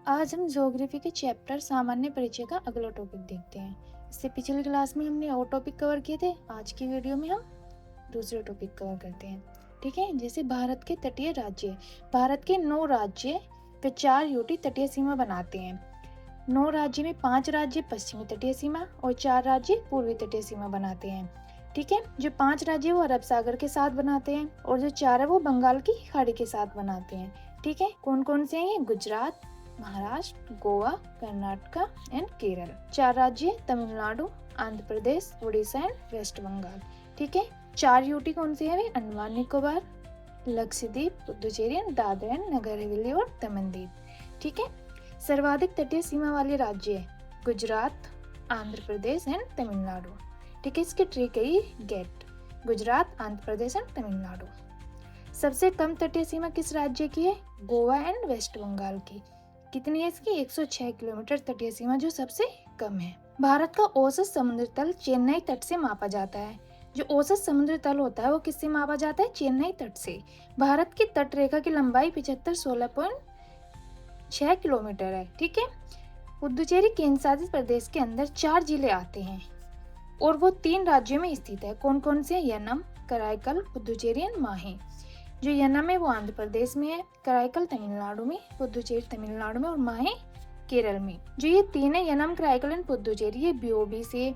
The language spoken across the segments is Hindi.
आज हम ज्योग्राफी के चैप्टर सामान्य परिचय का अगला टॉपिक देखते हैं। इससे पिछली क्लास में हमने और टॉपिक कवर किए थे। आज की वीडियो में हम दूसरे टॉपिक कवर करते हैं। ठीक है, जैसे भारत के तटीय राज्य। भारत के 9 राज्य व 4 यूटी तटीय सीमा बनाते हैं। 9 राज्य में 5 राज्य पश्चिमी तटीय सीमा और 4 राज्य पूर्वी तटीय सीमा बनाते हैं। ठीक है, जो 5 राज्य वो अरब सागर के साथ बनाते हैं और जो 4 है वो बंगाल की खाड़ी के साथ बनाते हैं। ठीक है, कौन कौन से हैं ये? गुजरात, महाराष्ट्र, गोवा, कर्नाटका एंड केरल। 4 राज्य तमिलनाडु, आंध्र प्रदेश, उड़ीसा एंड वेस्ट बंगाल। ठीक है, 4 यूटी कौन से हैं? अंडमान निकोबार, लक्षद्वीप, पुडुचेरी एंड दादरा एंड नगर हवेली और दमन दीव। ठीक है, सर्वाधिक तटीय सीमा वाले राज्य गुजरात, आंध्र प्रदेश एंड तमिलनाडु। ठीक है, इसके ट्रिक है ये गेट, गुजरात, आंध्र प्रदेश एंड तमिलनाडु। सबसे कम तटीय सीमा किस राज्य की है? गोवा एंड वेस्ट बंगाल की। कितनी है इसकी? 106 किलोमीटर तटीय सीमा, जो सबसे कम है। भारत का औसत समुद्र तल चेन्नई तट से मापा जाता है। जो औसत समुद्र तल होता है वो किससे मापा जाता है? चेन्नई तट से। भारत की तट रेखा की लंबाई 16.6 किलोमीटर है। ठीक है, पुडुचेरी केंद्र शासित प्रदेश के अंदर 4 जिले आते हैं और वो 3 राज्यों में स्थित है। कौन कौन से? यनम, कराईकल, पुडुचेरी एंड माहे। जो यनम है वो आंध्र प्रदेश में है, कराईकल तमिलनाडु में, पुडुचेरी तमिलनाडु में और माहे केरल में। जो ये 3 है, यनम, कराईकल एंड पुडुचेरी, ये बीओबी से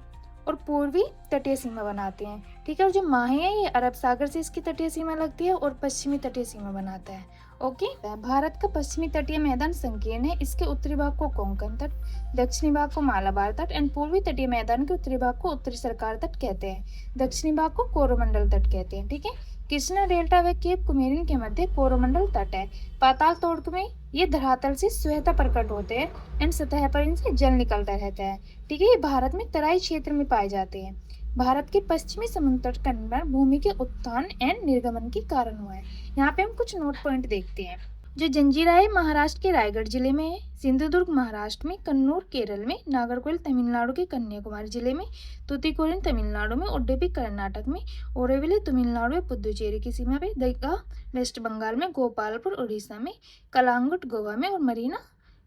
और पूर्वी तटीय सीमा बनाते हैं। ठीक है, और जो माहे है ये अरब सागर से इसकी तटीय सीमा लगती है और पश्चिमी तटीय सीमा बनाता है। ओके, भारत का पश्चिमी तटीय मैदान संकीर्ण है। इसके उत्तरी भाग को कोंकण तट, दक्षिणी भाग को मालाबार तट एंड पूर्वी तटीय मैदान के उत्तरी भाग को उत्तरी सरकार तट कहते हैं। दक्षिणी भाग को कोरोमंडल तट कहते हैं। ठीक है, कृष्णा डेल्टा व केप कुमेरिन के मध्य कोरोमंडल तट है। पाताल तोड़ में ये धरातल से स्वतः प्रकट होते हैं एंड सतह पर इनसे जल निकलता रहता है। ठीक है, ये भारत में तराई क्षेत्र में पाए जाते हैं। भारत के पश्चिमी समुद्र तट का निर्माण भूमि के उत्थान एंड निर्गमन के कारण हुआ है। यहाँ पे हम कुछ नोट पॉइंट देखते हैं। जो जंजीरा है महाराष्ट्र के रायगढ़ जिले में है, सिंधुदुर्ग महाराष्ट्र में, कन्नूर केरल में, नागरकोइल तमिलनाडु के कन्याकुमारी जिले में, तूतीकोरिन तमिलनाडु में, उडुपी कर्नाटक में, ओरोविले तमिलनाडु में, पुदुचेरी की सीमा पे, दीघा वेस्ट बंगाल में, गोपालपुर उड़ीसा में, कलांगुट गोवा में और मरीना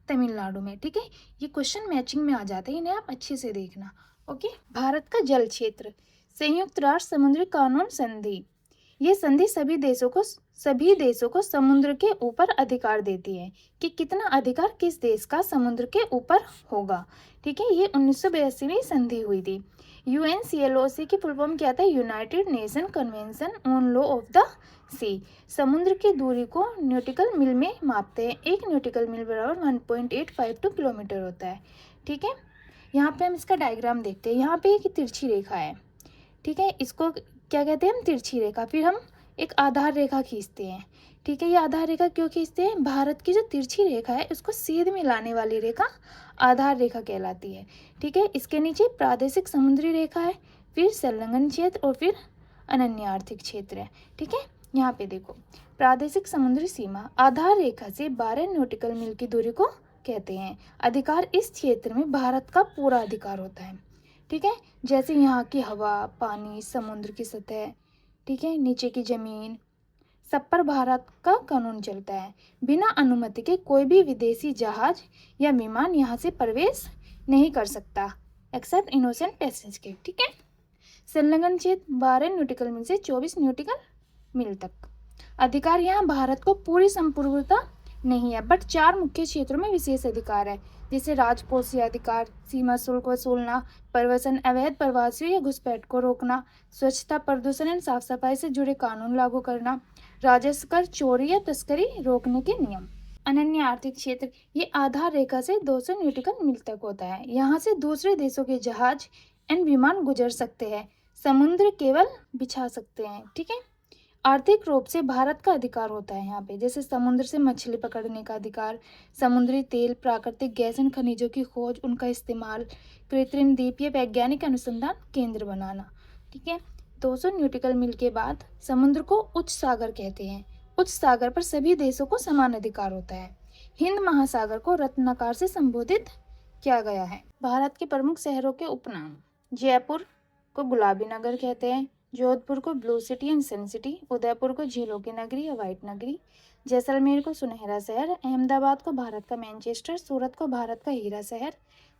तमिलनाडु में। ठीक है, ये क्वेश्चन मैचिंग में आ जाते हैं, इन्हें आप अच्छे से देखना। ओके, भारत का जल क्षेत्र। संयुक्त राष्ट्र समुद्री कानून संधि। ये संधि सभी देशों को समुद्र के ऊपर अधिकार देती है कि कितना अधिकार किस देश का समुद्र के ऊपर होगा। ठीक है, ये 1982 में संधि हुई थी। यूएनसीएलओसी की फुल फॉर्म क्या था? United Nation convention on law of the sea. समुद्र की दूरी को न्यूटिकल मील में मापते हैं। एक न्यूटिकल मील बराबर 1.852 किलोमीटर होता है। ठीक है, यहाँ पे हम इसका डायग्राम देखते हैं। यहाँ पे एक तिरछी रेखा है। ठीक है, इसको क्या कहते हैं? हम तिरछी रेखा। फिर हम एक आधार रेखा खींचते हैं। ठीक है, ये आधार रेखा क्यों खींचते हैं? भारत की जो तिरछी रेखा है उसको सीध में लाने वाली रेखा आधार रेखा कहलाती है। ठीक है, इसके नीचे प्रादेशिक समुद्री रेखा है, फिर संलग्न क्षेत्र और फिर अनन्य आर्थिक क्षेत्र है। ठीक है, यहाँ पे देखो, प्रादेशिक समुद्री सीमा आधार रेखा से 12 नॉटिकल मील की दूरी को कहते हैं। अधिकार इस क्षेत्र में भारत का पूरा अधिकार होता है। ठीक है, जैसे यहाँ की हवा, पानी, समुद्र की सतह, ठीक है, नीचे की जमीन, सब पर भारत का कानून चलता है। बिना अनुमति के कोई भी विदेशी जहाज या विमान यहाँ से प्रवेश नहीं कर सकता, एक्सेप्ट इनोसेंट पैसेंजर के। ठीक है, संलग्न क्षेत्र 12 न्यूटिकल मील से 24 न्यूटिकल मील तक। अधिकार यहाँ भारत को पूरी संपूर्णता नहीं है, बट 4 मुख्य क्षेत्रों में विशेष अधिकार है, जैसे राजकोषीय अधिकार, सीमा शुल्क वसूलना, प्रवसन, अवैध प्रवासियों या घुसपैठ को रोकना, स्वच्छता, प्रदूषण एवं साफ सफाई से जुड़े कानून लागू करना, राजस्व कर, चोरी या तस्करी रोकने के नियम। अनन्य आर्थिक क्षेत्र ये आधार रेखा से 200 न्यूटिकल मील तक होता है। यहाँ से दूसरे देशों के जहाज एवं विमान गुजर सकते हैं, समुद्र केवल बिछा सकते हैं। ठीक है, आर्थिक रूप से भारत का अधिकार होता है यहाँ पे, जैसे समुद्र से मछली पकड़ने का अधिकार, समुद्री तेल, प्राकृतिक गैस और खनिजों की खोज, उनका इस्तेमाल, कृत्रिम द्वीप या वैज्ञानिक अनुसंधान केंद्र बनाना। ठीक है, 200 न्यूटिकल मील के बाद समुद्र को उच्च सागर कहते हैं। उच्च सागर पर सभी देशों को समान अधिकार होता है। हिंद महासागर को रत्नाकर से संबोधित किया गया है। भारत के प्रमुख शहरों के उपनाम। जयपुर को गुलाबी नगर कहते हैं, जोधपुर को blue city and sun city, Udaipur को झीलों की नगरी या व्हाइट नगरी, जैसलमेर को सुनहरा शहर, अहमदाबाद को भारत का मैनचेस्टर, सूरत को भारत का हीरा शहर,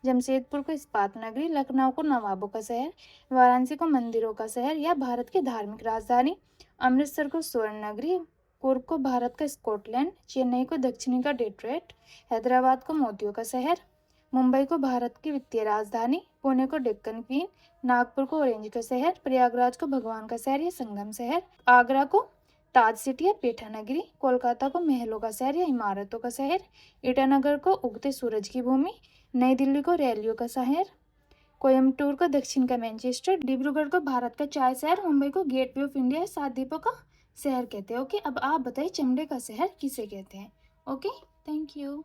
जमशेदपुर को इस्पात नगरी, लखनऊ को नवाबों का शहर, वाराणसी को मंदिरों का शहर या भारत की धार्मिक राजधानी, अमृतसर को स्वर्ण नगरी, कुर्ग को भारत का स्कॉटलैंड, चेन्नई को दक्षिणी का डेट्रॉइट, हैदराबाद को मोतियों का शहर, मुंबई को भारत की वित्तीय राजधानी, पुणे को डेक्कन क्वीन, नागपुर को ऑरेंज का शहर, प्रयागराज को भगवान का शहर या संगम शहर, आगरा को ताज सिटी या पेठा नगरी, कोलकाता को महलों का शहर या इमारतों का शहर, ईटानगर को उगते सूरज की भूमि, नई दिल्ली को रैलियों का शहर, कोयम्बटूर को दक्षिण का मैनचेस्टर, डिब्रूगढ़ को भारत का चाय शहर, मुंबई को गेटवे ऑफ इंडिया सात द्वीपों का शहर कहते हैं। ओके, अब आप बताइए चमड़े का शहर किसे कहते हैं। Okay, thank you.